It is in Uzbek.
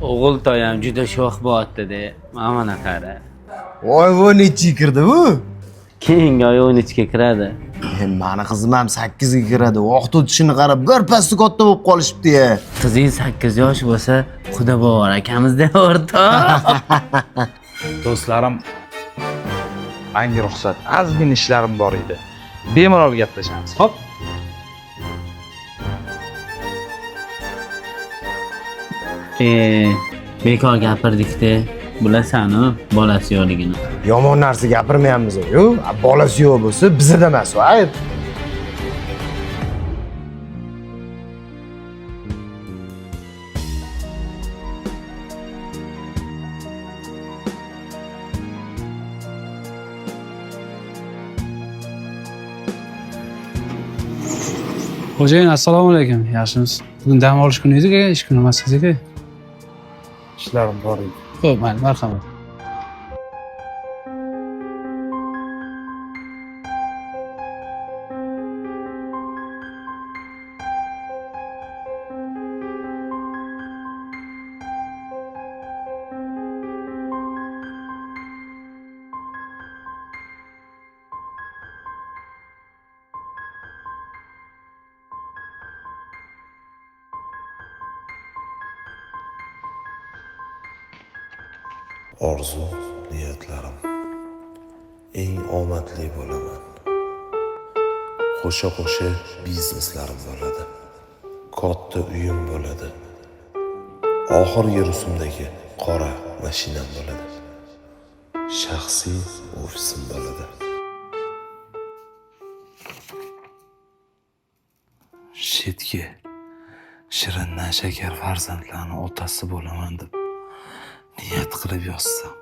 O'g'il toyam juda sho'x bo'tdi-da. Mana qara. Voy, bu nechi kirdi bu? Keyingi oy 13 ga kiradi. Mani qizim ham 8 ga kiradi. Vaqt o'tishini qarab, bir pasda katta bo'lib qolishibdi-ya. Qizing 8 yosh bo'lsa, xudo bor akamizda o'rtoq. Do'stlarim, menga ruxsat, ozgina ishlarim bor edi. Bemalol gaplashamiz. Xo'p? Bekor gapirdik-da. Bilasan-ku, bolasi yo'qligini. Yomon narsa gapirmayapmiz-ku. Bolasi yo'q bo'lsa, bizda emas, ayb. Xo'jayin, assalomu alaykum. Yaxshimisiz? Bugun dam olish kuni edi-ku, ish kuni emas edi-ku. Ishlarim bor edi. Xo'p, mayli, marhamat. Orzu, niyatlarim eng omadli bo'laman. Qo'sha-qo'sha bizneslarim bo'ladi. Katta uyim bo'ladi. Oxirgi rusumdagi qora mashinam bo'ladi. Shaxsiy ofisim bo'ladi. Shitga shirindan shakar farzandlarning otasi bo'laman deb niyat qilib yozsam.